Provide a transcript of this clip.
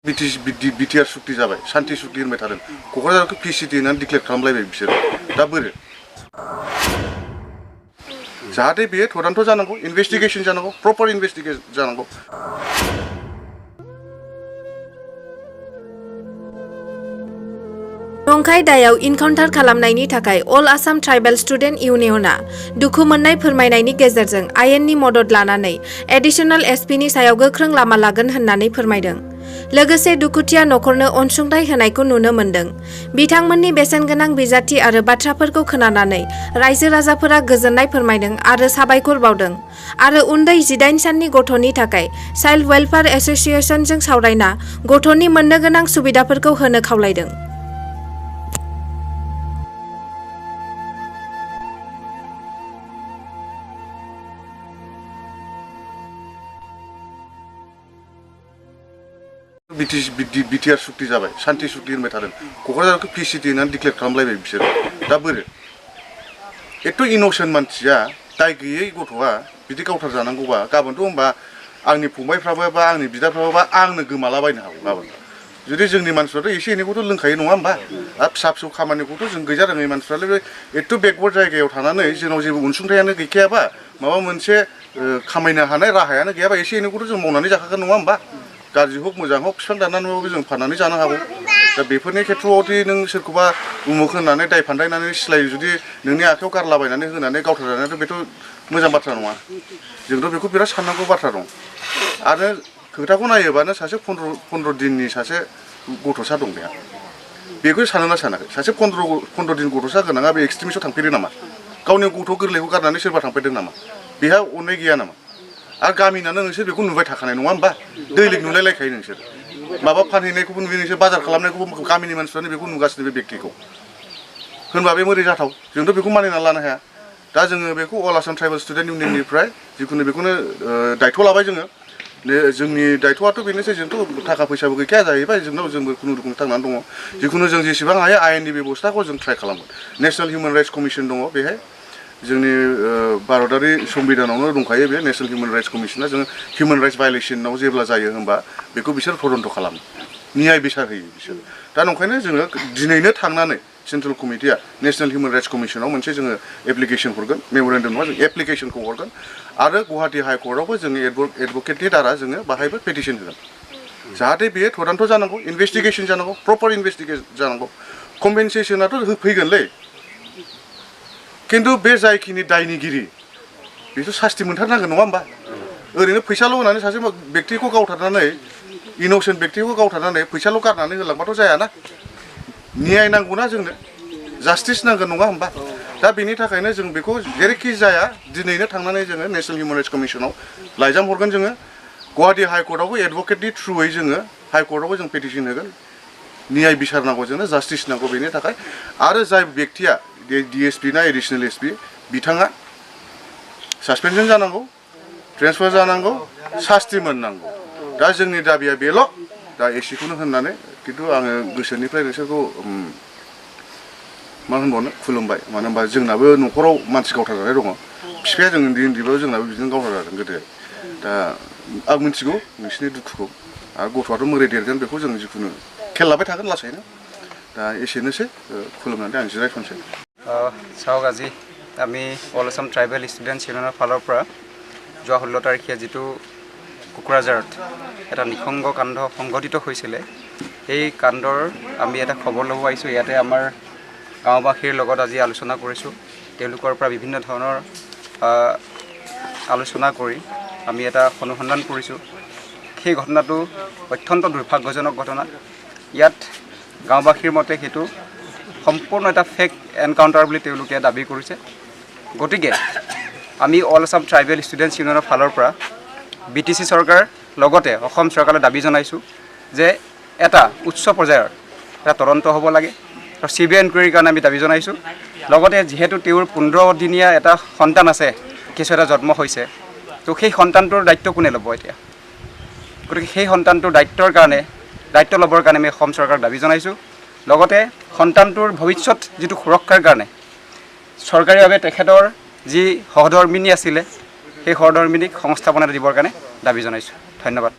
BTR सुक्ति जाबाय शान्ति सुक्ति होनबाय थादों क'क्राझारखौ पिसिटि होननानै डिक्लेयार खालामलायबाय बिसोर दा बोरै जाहाथे बेयो तदन्त जानांगौ इनभेस्टिगेशन जानांगौ प्रपार इनभेस्टिगेशन जानांगौ नंखाय दायाव इनकाउन्टार खालामनायनि थाखाय अल आसाम ट्राइबेल स्टुडेन्ट इउनियनआ दुखु मोननाय फोरमायनायनि गेजेरजों आयेननि मदद लानानै एडिशनेल एसपिनि सायाव गोख्रों लामा लागोन होननानै फोरमायदों। लोगोसे दुखुथिया नखरनो अनसुंथाइ होनायखौ नुनो मोन्दों। बिथांमोननि बेसेनगोनां बिजाथि आरो बाथ्राफोरखौ खोनानानै रायजो राजाफोरा गोजोननाय फोरमायदों आरो साबायखर बावदों आरो उन्दै 18 साननि गथ'नि थाखाय चाइल्ड वेलफेयार एस'सिएशनजों सावरायना गथ'नि मोननो गोनां सुबिदाफोरखौ होनो खावलायदों। बिटिआर सुक्ति जाबाय शान्ति सुक्ति होनबाय थादों क'क्राझारखौ पिसिटि होननानै डिक्लेयार खालामलायबाय बिसोर दा बोरै एथ' इन'सेन्ट मानसिया दाय गैयै गथ'आ बिदि गावथार जानांगौबा गाबोनथ' होनबा आंनि फंबायफ्राबो बा आंनि बिदाफ्राबो बा आंनो गोमालाबायनो हागौ गाबोन जुदि जोंनि मानसिफ्राथ' एसे एनैखौथ' लोंखायो नङा होमबा आरो फिसा फिसौ खामानिखौथ' जों गैजा रोङै मानसिफ्रालाय बे एथ' बेकवार्ड जायगायाव थानानै जोंनाव जेबो अनसुंथायानो गैखायाबा माबा मोनसे खामायनो हानाय राहायानो गैयाबा एसे एनैखौथ' जों मावनानै जाखागोन नङा होमबा गाज्रि हक मोजां हक बिफां दाननानैबाबो जों फाननानै जानो हागौ दा बेफोरनि खेथ्रआवदि नों सोरखौबा उमुख होननानै दाय फान्दायनानै सिलाय जुदि नोंनि आखायाव गारलाबायनानै होनानै गावथार जानायाथ' बेथ' मोजां बाथ्रा नङा जोंथ' बेखौ बिराद साननांगौ बाथ्रा दं आरो खोथाखौ नायोबानो सासे 15 दिननि सासे गथ'सा दं बेहा बेखौ सानोना सानाखै सासे 15 दिन गथ'सा गोनाङा बे एक्सट्रिमिस्टआव थांफेरो नामा गावनि गथ' गोरलैखौ गारनानै सोरबा थांफेरदों नामा बेहा अननाय गैया नामा आरो गामिनानो नोंसोर बेखौ नुबाय थाखानाय नङा होमबा दैलिग नुलायलायखायो नोंसोर माबा फानहैनायखौबो नुयो नोंसोर बाजार खालामनायखौबो गामिनि मानसिफ्रानो बेखौ नुगासिनो बे बेक्तिखौ होनबा बे मोरै जाथाव जोंथ' बेखौ मानिनानै लानो हाया दा जोङो बेखौ अल आसाम ट्राइबेल स्टुडेन्ट इउनियननिफ्राय जिखुनु बेखौनो दायथ' लाबाय जोंनि दायथ'आथ' बेनोसै जोंथ' थाखा फैसाबो गैखाया जाहैबाय जोंनाव जोंबो खुनुरुखुम थांनानै दङ जिखुनु जों जेसेबां हायो आयेननि बेबस्थाखौ जों ट्राइ खालामगोन नेशनेल हिउमेन राइट्स कमिसन दङ बेहाय जोंनि भारतारि संबिधानावनो दंखायो बे नेशनेल हिउमेन राइट्स कमिसना जोङो हिउमेन राइट्स भायलेसनाव जेब्ला जायो होनबा बेखौ बिसोर तदन्त खालामो न्याय बिसार होयो बिसोर दा नंखायनो जोङो दिनैनो थांनानै सेन्ट्रेल कमिटिया नेशनेल हिउमेन राइट्स कमिसनाव मोनसे जोङो एप्लिकेसन हरगोन मेम'रेन्डाम नङा जों एप्लिकेसनखौ हरगोन आरो गुवाहाटी हाइकर्टआवबो जोंनि एडभकेटनि दारा जोङो बाहायबो पेटिसन होगोन जाहाथे बेयो तदन्त जानांगौ इनभेस्टिगेशन जानांगौ प्रपार इनभेस्टिगेशन जानांगौ कम्पेनसेसनाथ' फैगोनलै खिन्थु बे जायखिनि दायनिगिरि बेथ' सास्ति मोनथारनांगोन नङा होमबा ओरैनो फैसाल' होनानै सासे बेक्तिखौ गावथारनानै इन'सेन्ट बेक्तिखौ गावथारनानै फैसाल' गारनानै होलांबाथ' जायाना न्याय नांगौना जोंनो जास्टिस नांगोन नङा होमबा दा बेनि थाखायनो जों बेखौ जेरैखि जाया दिनैनो थांनानै जोङो नेशनेल हिउमेन राइट्स कमिसनाव लाइजाम हरगोन जोङो गुवाहाटी हाइकर्टआवबो एडभकेटनि थ्रुयै जोङो हाइकर्टआवबो जों पेटिसन होगोन न्याय बिसार नांगौ जोंनो जास्टिस नांगौ बेनि थाखाय आरो जाय बेक्तिया DSP ना एडिशनेल एसपि बिथाङा सासपेनसन जानांगौ ट्रेन्सफार जानांगौ सास्ति मोननांगौ दा जोंनि दाबिया बेल' दा एसेखौनो होननानै खिन्थु आङो गोसोनिफ्राय नोंसोरखौ मा होनबावनो खुलुमबाय मानो होनबा जोंनाबो न'खराव मानसि गावथार जानाय दङ बिफाया जों उन्दैबाबो जोंनाबो बिदिनो गावथार जादों गोदो दा आं मिथिगौ नोंसिनि दुखुखौ आरो गथ'आथ' मोरै देरगोन बेखौ जों जिखुनु खेल लाबाय थागोन लासैनो दा एसेनोसै खुलुमनानै आं जिरायथ'नोसै চাওক আজি আমি অল আসাম ট্ৰাইবেল ষ্টুডেণ্টছ ইউনিয়নৰ ফালৰ পৰা যোৱা 16 তাৰিখে যিটো কোকৰাঝাৰত এটা নিসংগ কাণ্ড সংঘটিত হৈছিলে এই কাণ্ডৰ আমি এটা খবৰ ল'ব আহিছোঁ ইয়াতে আমাৰ গাঁওবাসীৰ লগত আজি আলোচনা কৰিছোঁ তেওঁলোকৰ পৰা বিভিন্ন ধৰণৰ আলোচনা কৰি আমি এটা অনুসন্ধান কৰিছোঁ সেই ঘটনাটো অত্যন্ত দুৰ্ভাগ্যজনক ঘটনা ইয়াত গাঁওবাসীৰ মতে সেইটো সম্পূৰ্ণ এটা ফেক এনকাউণ্টাৰ বুলি তেওঁলোকে দাবী কৰিছে গতিকে আমি অল আসাম ট্ৰাইবেল ষ্টুডেণ্টছ ইউনিয়নৰ ফালৰ পৰা BTC চৰকাৰ লগতে অসম চৰকাৰলৈ দাবী জনাইছোঁ যে এটা উচ্চ পৰ্যায়ৰ এটা তদন্ত হ'ব লাগে আৰু CBI ইনকুৱাৰীৰ কাৰণে আমি দাবী জনাইছোঁ লগতে যিহেতু তেওঁৰ 15 দিনীয়া এটা সন্তান আছে কিছু এটা জন্ম হৈছে তো সেই সন্তানটোৰ দায়িত্ব কোনে ল'ব এতিয়া গতিকে সেই সন্তানটোৰ দায়িত্ব ল'বৰ কাৰণে আমি অসম চৰকাৰক দাবী জনাইছোঁ লগতে সন্তানটোৰ ভৱিষ্যত যেটো সুৰক্ষাৰ কাৰণে চৰকাৰীভাৱে তেখেতৰ যি সহধৰ্মিনী আছিল সেই সহধৰ্মিনীক সংস্থাপন দিবৰ কাৰণে দাবী জনাইছোঁ ধন্যবাদ।